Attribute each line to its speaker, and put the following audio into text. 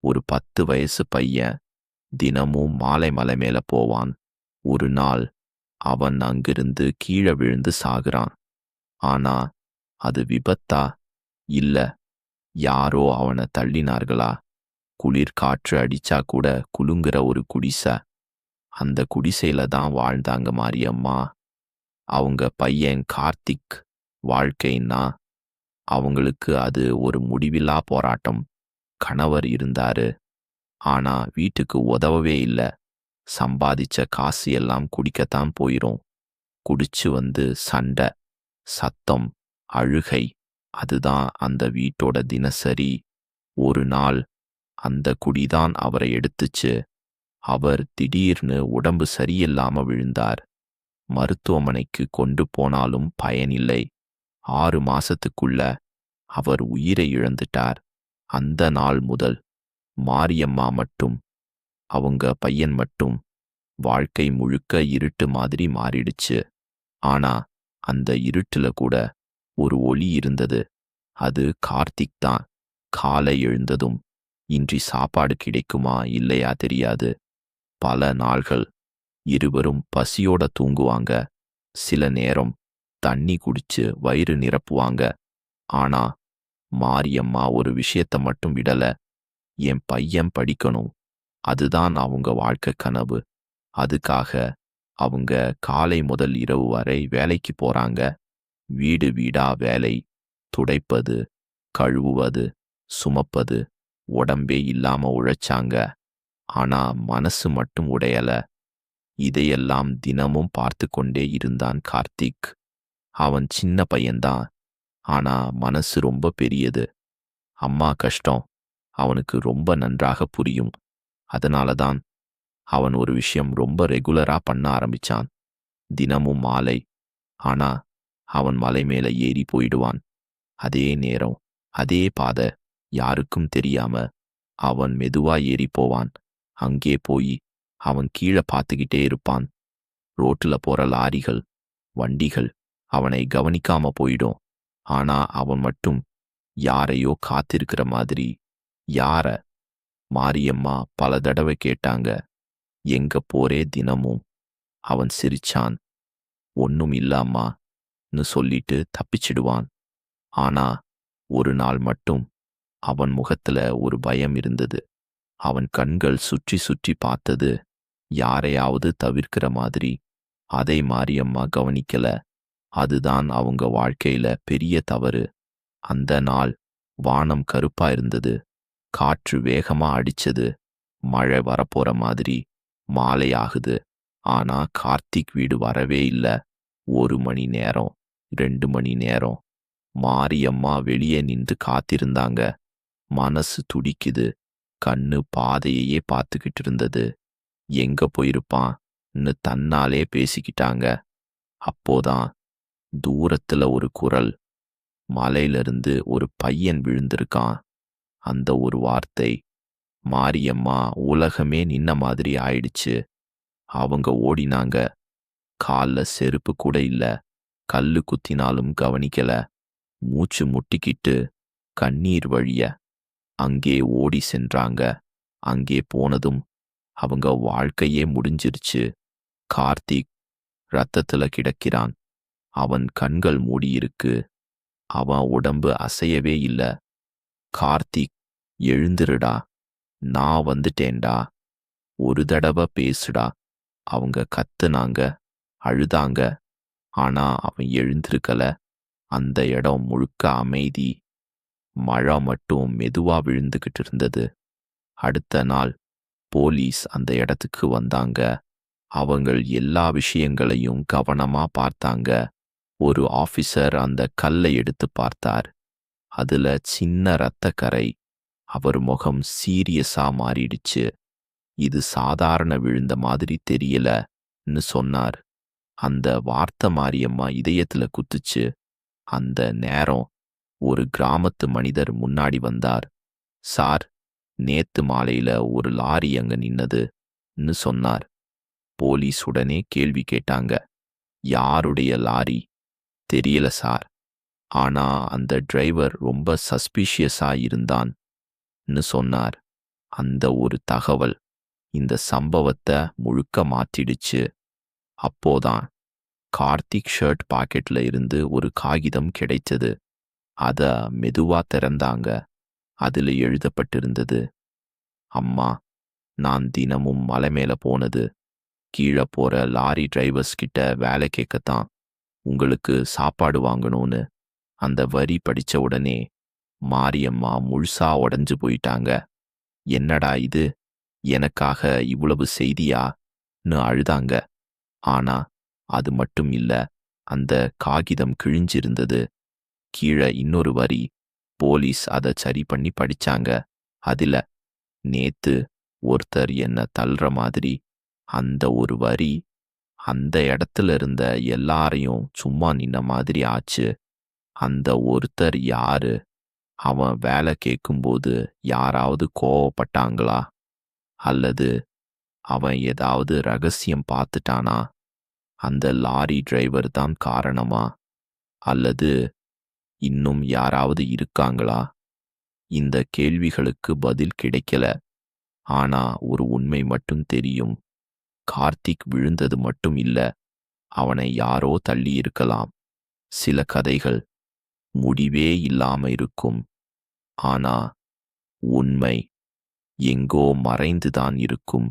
Speaker 1: ஒரு 10 வயசு பையன் தினமும் மாலை மலை மேல போவான். ஒரு நாள் அவன் அங்கிருந்து கீழே விழுந்து சாகுறான். ஆனா அது விபத்தா? இல்ல, யாரோ அவனை தள்ளினார்களா? குளிர் காற்று அடிச்சா கூட குலுங்குற ஒரு குடிசை. அந்த குடிசையில தான் வாழ்ந்தாங்க மாரியம்மா. அவங்க பையன் கார்த்திக் வாழ்க்கைன்னா அவங்களுக்கு அது ஒரு முடிவில்லா போராட்டம். கணவர் இருந்தாரு, ஆனா வீட்டுக்கு உதவவே இல்ல. சம்பாதிச்ச காசு எல்லாம் குடிக்கத்தான் போயிரும். குடிச்சு வந்து சண்டை, சத்தம், அழுகை, அதுதான் அந்த வீட்டோட தினசரி. ஒரு நாள் அந்த குடிதான் அவரை எடுத்துச்சு. அவர் திடீர்னு உடம்பு சரியில்லாம விழுந்தார். மருத்துவமனைக்கு கொண்டு போனாலும் பயனில்லை. 6 மாசத்துக்குள்ள அவர் உயிரை இழந்துட்டார். அந்த நாள் முதல் மாரியம்மா மட்டும், அவங்க பையன் மட்டும், வாழ்க்கை முழுக்க இருட்டு மாதிரி மாறிடுச்சு. ஆனா அந்த இருட்டுல கூட ஒரு ஒளி இருந்தது. அது கார்த்திக் தான். காலை எழுந்ததும் இன்றி சாப்பாடு கிடைக்குமா இல்லையா தெரியாது. பல நாள்கள் இருவரும் பசியோட தூங்குவாங்க. சில நேரம் தண்ணி குடிச்சு வயிறு நிரப்புவாங்க. ஆனா மாரியம்மா ஒரு விஷயத்த மட்டும் விடல. என் பையன் படிக்கணும். அதுதான் அவங்க வாழ்க்கை கனவு. அதுக்காக அவங்க காலை முதல் இரவு வரை வேலைக்கு போறாங்க. வீடு வீடா வேலை. துடைப்பது, கழுவுவது, சுமப்பது, உடம்பே இல்லாம உழைச்சாங்க. ஆனா மனசு மட்டும் உடையல. இதையெல்லாம் தினமும் பார்த்து கொண்டே இருந்தான் கார்த்திக். அவன் சின்ன பையன்தான், ஆனா மனசு ரொம்ப பெரியது. அம்மா கஷ்டம் அவனுக்கு ரொம்ப நன்றாக புரியும். அதனாலதான் அவன் ஒரு விஷயம் ரொம்ப ரெகுலரா பண்ண ஆரம்பிச்சான். தினமும் மாலை ஆனா அவன் மலை மேல ஏறி போயிடுவான். அதே நேரம், அதே பாதை, யாருக்கும் தெரியாம அவன் மெதுவா ஏறி போவான். அங்கே போய் அவன் கீழே பார்த்துக்கிட்டே இருப்பான். ரோட்டுல போற லாரிகள், வண்டிகள் அவனை கவனிக்காம போயிடும். ஆனா அவன் மட்டும் யாரையோ காத்திருக்கிற மாதிரி. யார? மாரியம்மா பல தடவை கேட்டாங்க. எங்க போறே தினமும்? அவன் சிரிச்சான். ஒண்ணும் இல்லாமான்னு சொல்லிட்டு தப்பிச்சிடுவான். ஆனா ஒரு நாள் மட்டும் அவன் முகத்துல ஒரு பயம் இருந்தது. அவன் கண்கள் சுற்றி சுற்றி பார்த்தது, யாரையாவது தவிர்க்கிற மாதிரி. அதை மாரியம்மா கவனிக்கல. அதுதான் அவங்க வாழ்க்கையில பெரிய தவறு. அந்த நாள் வானம் கருப்பா இருந்தது. காற்று வேகமா அடிச்சது. மழை வரப்போற மாதிரி. மாலை ஆகுது. ஆனா கார்த்திக் வீடு வரவே இல்ல. 1 மணி நேரம், 2 மணி நேரம். மாரியம்மா வெளியே நின்று காத்திருந்தாங்க. மனசு துடிக்குது. கண்ணு பாதையையே பார்த்துக்கிட்டு இருந்தது. எங்க போயிருப்பான்னு தன்னாலே பேசிக்கிட்டாங்க. அப்போதான் தூரத்துல ஒரு குரல். மலையிலிருந்து ஒரு பையன் விழுந்திருக்கான். அந்த ஒரு வார்த்தை மாரியம்மா உலகமே நின்ன மாதிரி ஆயிடுச்சு. அவங்க ஓடினாங்க. கால்ல செருப்பு கூட இல்ல. கல்லு குத்தினாலும் கவனிக்கல. மூச்சு முட்டிக்கிட்டு கண்ணீர் வழிய அங்கே ஓடி சென்றாங்க. அங்கே போனதும் அவங்க வாழ்க்கையே முடிஞ்சிருச்சு. கார்த்திக் ரத்தத்துல கிடக்கிறான். அவன் கண்கள் மூடியிருக்கு. அவன் உடம்பு அசையவே இல்ல. கார்த்திக், எழுந்திருடா, நான் வந்துட்டேன்டா, ஒரு தடவை பேசுடா. அவங்க கத்துனாங்க, அழுதாங்க. ஆனா அவன் எழுந்திருக்கல. அந்த இடம் முழுக்க அமைதி. மழை மட்டும் மெதுவா விழுந்துகிட்டு இருந்தது. அடுத்த நாள் போலீஸ் அந்த இடத்துக்கு வந்தாங்க. அவங்கள் எல்லா விஷயங்களையும் கவனமா பார்த்தாங்க. ஒரு ஆபீசர் அந்த கல்லை எடுத்து பார்த்தார். அதுல சின்ன இரத்தக்கரை. அவர் முகம் சீரியஸா மாறிடுச்சு. இது சாதாரண விழுந்த மாதிரி தெரியலன்னு சொன்னார். அந்த வார்த்தை மாரியம்மா இதயத்துல குத்துச்சு. அந்த நேரம் ஒரு கிராமத்து மனிதர் முன்னாடி வந்தார். சார், நேத்து மாலையில ஒரு லாரி அங்க நின்னதுன்னு சொன்னார். போலீஸ் உடனே கேள்வி கேட்டாங்க. யாருடைய லாரி? தெரியல சார். ஆனா அந்த டிரைவர் ரொம்ப சஸ்பீஷியஸா இருந்தான்னு சொன்னார். அந்த ஒரு தகவல் இந்த சம்பவத்தை முழுக்க மாத்திடுச்சு. அப்போதான் கார்த்திக் ஷர்ட் பாக்கெட்ல இருந்து ஒரு காகிதம் கிடைச்சது. அத மெதுவா திறந்தாங்க. அதுல எழுதப்பட்டிருந்தது, அம்மா, நான் தினமும் மலை மேல போனது கீழே போற லாரி டிரைவர்ஸ் கிட்ட வேலை கேட்கத்தான், உங்களுக்கு சாப்பாடு வாங்கணும்னு. அந்த வரி படிச்ச உடனே மாரியம்மா முழுசா உடைஞ்சு போயிட்டாங்க. என்னடா இது, எனக்காக இவ்வளவு செய்தியான்னு அழுதாங்க. ஆனா அது மட்டும் இல்ல, அந்த காகிதம் கிழிஞ்சிருந்தது. கீழே இன்னொரு வரி. போலீஸ் அதை சரி பண்ணி படிச்சாங்க. அதுல, நேத்து ஒருத்தர் என்ன தள்ளுற மாதிரி அந்த ஒரு வரி அந்த இடத்துல இருந்த எல்லாரையும் சும்மா நின்ன மாதிரி ஆச்சு. அந்த ஒருத்தர் யாரு? அவன் வேலை கேட்கும்போது யாராவது கோவப்பட்டாங்களா? அல்லது அவன் ஏதாவது ரகசியம் பார்த்துட்டானா? அந்த லாரி டிரைவர் தான் காரணமா? அல்லது இன்னும் யாராவது இருக்காங்களா? இந்த கேள்விகளுக்கு பதில் கிடைக்கல. ஆனா ஒரு உண்மை மட்டும் தெரியும். கார்த்திக் விழுந்தது மட்டும் இல்ல, அவனை யாரோ தள்ளி இருக்கலாம். சில கதைகள் முடிவே இல்லாம இருக்கும். ஆனா உண்மை எங்கோ மறைந்துதான் இருக்கும்.